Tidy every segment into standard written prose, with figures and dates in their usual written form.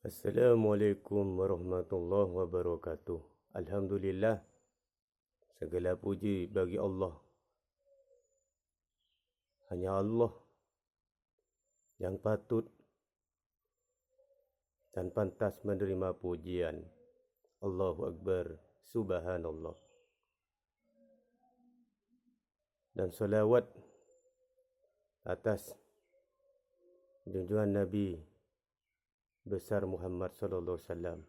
Assalamualaikum warahmatullahi wabarakatuh. Alhamdulillah, segala puji bagi Allah. Hanya Allah yang patut dan pantas menerima pujian. Allahu Akbar, Subhanallah. Dan salawat atas junjungan Nabi besar Muhammad sallallahu alaihi wasallam.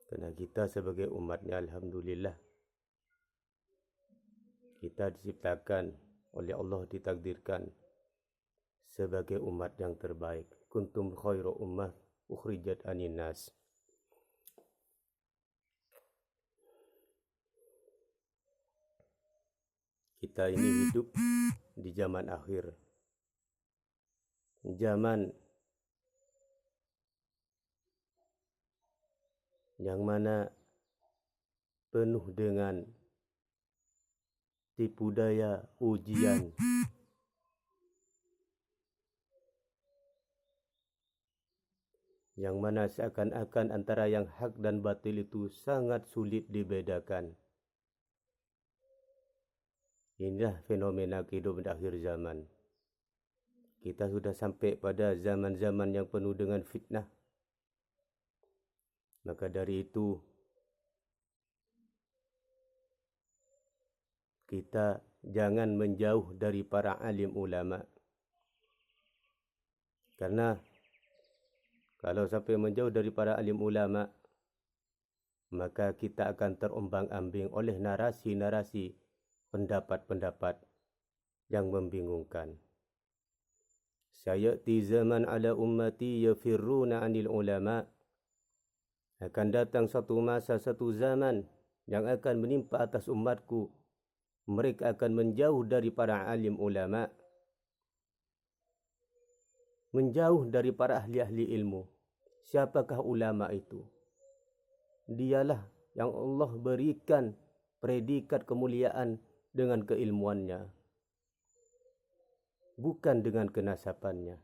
Kerana kita sebagai umatnya, alhamdulillah, kita diciptakan oleh Allah, ditakdirkan sebagai umat yang terbaik. Kuntum khairu ummah ukhrijat anin nas. Kita ini hidup di zaman akhir. Zaman yang mana penuh dengan tipu daya, ujian, yang mana seakan-akan antara yang hak dan batil itu sangat sulit dibedakan. Inilah fenomena kehidupan akhir zaman. Kita sudah sampai pada zaman-zaman yang penuh dengan fitnah. Maka dari itu, kita jangan menjauh dari para alim ulama. Karena kalau sampai menjauh dari para alim ulama, maka kita akan terombang-ambing oleh narasi-narasi, pendapat-pendapat yang membingungkan. Sayati zaman ala ummati yafirruna anil ulama. Akan datang satu masa, satu zaman yang akan menimpa atas umatku. Mereka akan menjauh dari para alim ulama, menjauh dari para ahli-ahli ilmu. Siapakah ulama itu? Dialah yang Allah berikan predikat kemuliaan dengan keilmuannya, bukan dengan kenasapannya.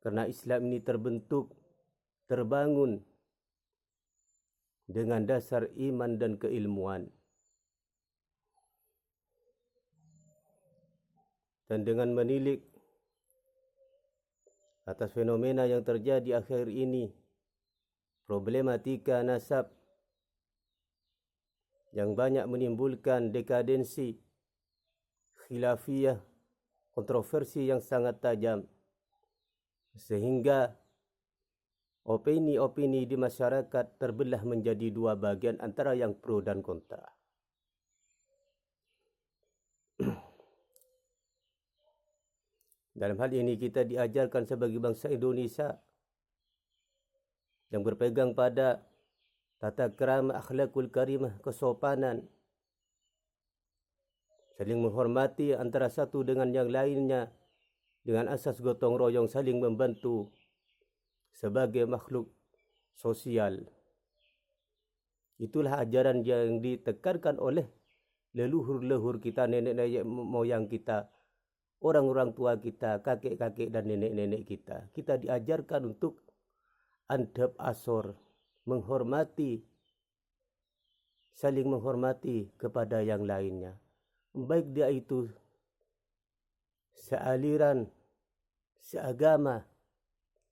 Karena Islam ini terbentuk, terbangun dengan dasar iman dan keilmuan. Dan dengan menilik atas fenomena yang terjadi akhir ini, problematika nasab yang banyak menimbulkan dekadensi, khilafiyah, kontroversi yang sangat tajam, sehingga opini-opini di masyarakat terbelah menjadi dua bagian antara yang pro dan kontra. Dalam hal ini kita diajarkan sebagai bangsa Indonesia yang berpegang pada tata krama akhlakul karimah, kesopanan, saling menghormati antara satu dengan yang lainnya dengan asas gotong royong, saling membantu sebagai makhluk sosial. Itulah ajaran yang ditekankan oleh leluhur-leluhur kita, nenek-nenek moyang kita, orang-orang tua kita, kakek-kakek dan nenek-nenek kita. Kita diajarkan untuk adab asor, menghormati, saling menghormati kepada yang lainnya. Baik dia itu sealiran, seagama,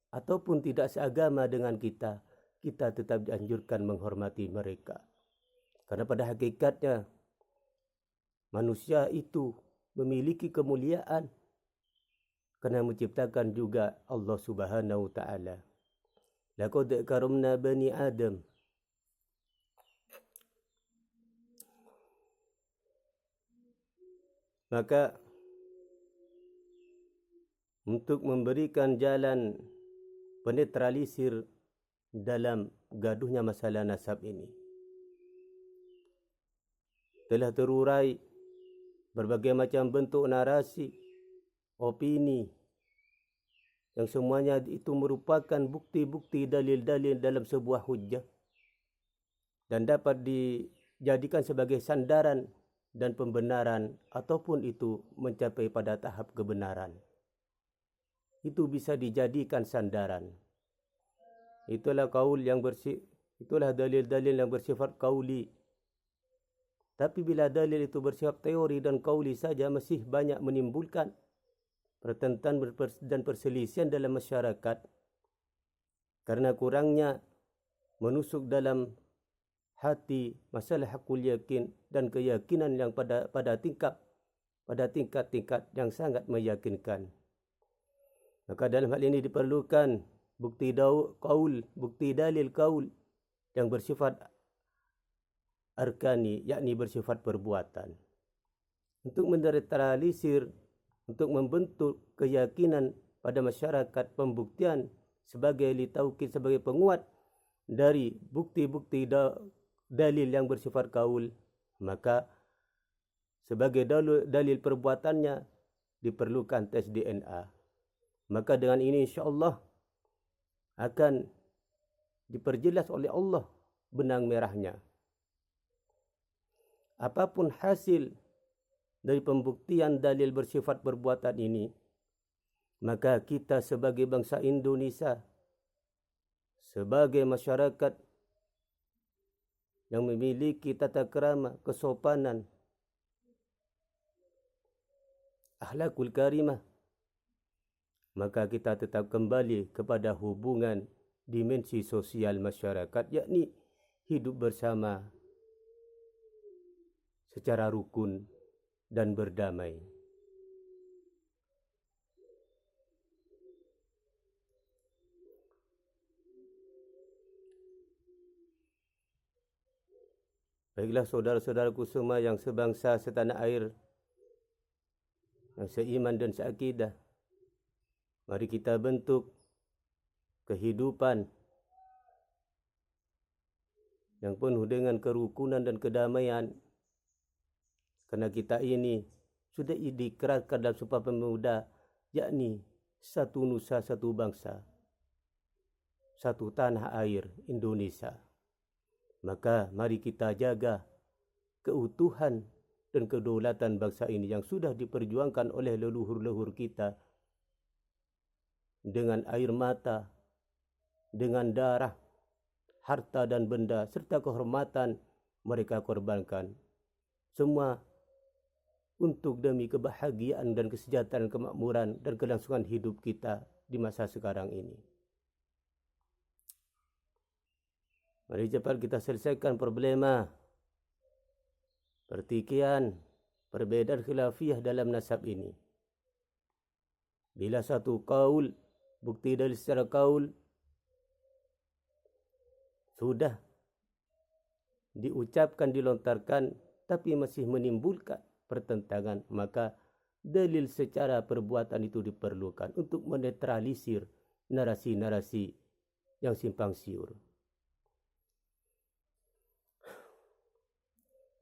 ataupun tidak seagama dengan kita, kita tetap dianjurkan menghormati mereka. Karena pada hakikatnya manusia itu memiliki kemuliaan karena menciptakan juga Allah Subhanahu wa taala. Laqad karamna bani Adam. Maka untuk memberikan jalan penetralisir dalam gaduhnya masalah nasab ini, telah terurai berbagai macam bentuk narasi, opini, yang semuanya itu merupakan bukti-bukti, dalil-dalil dalam sebuah hujjah dan dapat dijadikan sebagai sandaran dan pembenaran, ataupun itu mencapai pada tahap kebenaran. itu bisa dijadikan sandaran. Itulah dalil-dalil yang bersifat kauli. Tapi bila dalil itu bersifat teori dan kauli saja, masih banyak menimbulkan pertentangan dan perselisihan dalam masyarakat karena kurangnya menusuk dalam hati masalah hakul yakin dan keyakinan yang pada tingkat-tingkat yang sangat meyakinkan. Maka dalam hal ini diperlukan bukti dalil kaul yang bersifat arkani, yakni bersifat perbuatan. Untuk menetralisir, untuk membentuk keyakinan pada masyarakat, pembuktian sebagai litaukid, sebagai penguat dari bukti-bukti dalil yang bersifat kaul, maka sebagai dalil perbuatannya diperlukan tes DNA. Maka dengan ini insyaAllah akan diperjelas oleh Allah benang merahnya. Apapun hasil dari pembuktian dalil bersifat perbuatan ini, maka kita sebagai bangsa Indonesia, sebagai masyarakat yang memiliki tata krama, kesopanan, akhlakul karimah, maka kita tetap kembali kepada hubungan dimensi sosial masyarakat, yakni hidup bersama secara rukun dan berdamai. Baiklah saudara-saudaraku semua yang sebangsa setanah air, yang seiman dan seakidah, mari kita bentuk kehidupan yang penuh dengan kerukunan dan kedamaian. Karena kita ini sudah dikeraskan dalam Sumpah Pemuda, yakni satu nusa, satu bangsa, satu tanah air Indonesia. Maka mari kita jaga keutuhan dan kedaulatan bangsa ini yang sudah diperjuangkan oleh leluhur-leluhur kita dengan air mata, dengan darah, harta dan benda, serta kehormatan mereka korbankan. Semua untuk demi kebahagiaan dan kesejahteraan, kemakmuran dan kelangsungan hidup kita di masa sekarang ini. Mari cepat kita selesaikan problema pertikaian, perbedaan khilafiyah dalam nasab ini. Bila satu kaul, bukti dalil secara kaul sudah diucapkan, dilontarkan, tapi masih menimbulkan pertentangan, maka dalil secara perbuatan itu diperlukan untuk menetralisir narasi-narasi yang simpang siur.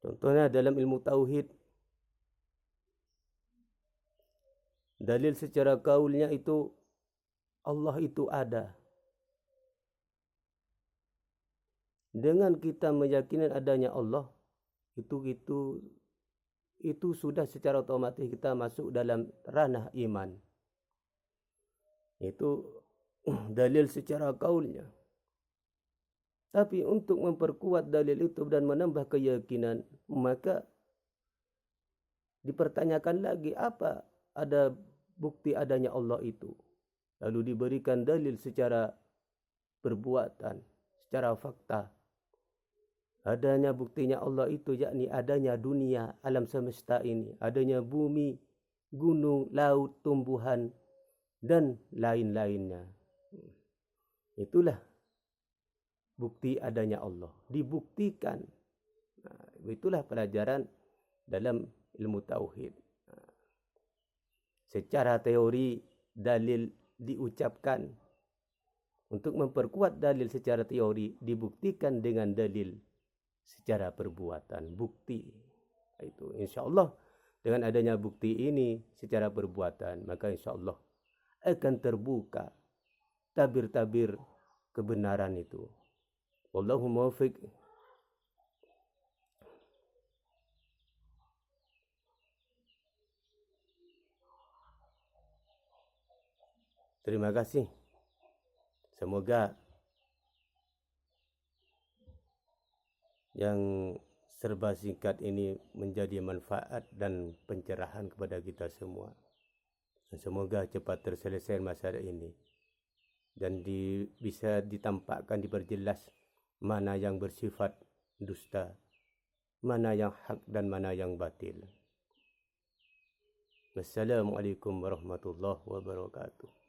Contohnya dalam ilmu tauhid, dalil secara kaulnya itu Allah itu ada. Dengan kita meyakini adanya Allah, itu sudah secara otomatis kita masuk dalam ranah iman. Itu dalil secara kaulnya. Tapi untuk memperkuat dalil itu dan menambah keyakinan, maka dipertanyakan lagi apa ada bukti adanya Allah itu. Lalu diberikan dalil secara perbuatan, secara fakta. Adanya buktinya Allah itu, yakni adanya dunia, alam semesta ini, adanya bumi, gunung, laut, tumbuhan, dan lain-lainnya. Itulah bukti adanya Allah. Dibuktikan. Itulah pelajaran dalam ilmu tauhid. Secara teori, dalil diucapkan. Untuk memperkuat dalil secara teori, dibuktikan dengan dalil secara perbuatan, bukti. Itu insyaAllah dengan adanya bukti ini secara perbuatan, maka insyaAllah akan terbuka tabir-tabir kebenaran itu. Wallahu muwaffiq. Terima kasih. Semoga yang serba singkat ini menjadi manfaat dan pencerahan kepada kita semua. Dan semoga cepat terselesai masalah ini. Dan bisa ditampakkan, diperjelas mana yang bersifat dusta, mana yang hak dan mana yang batil. Wassalamualaikum warahmatullahi wabarakatuh.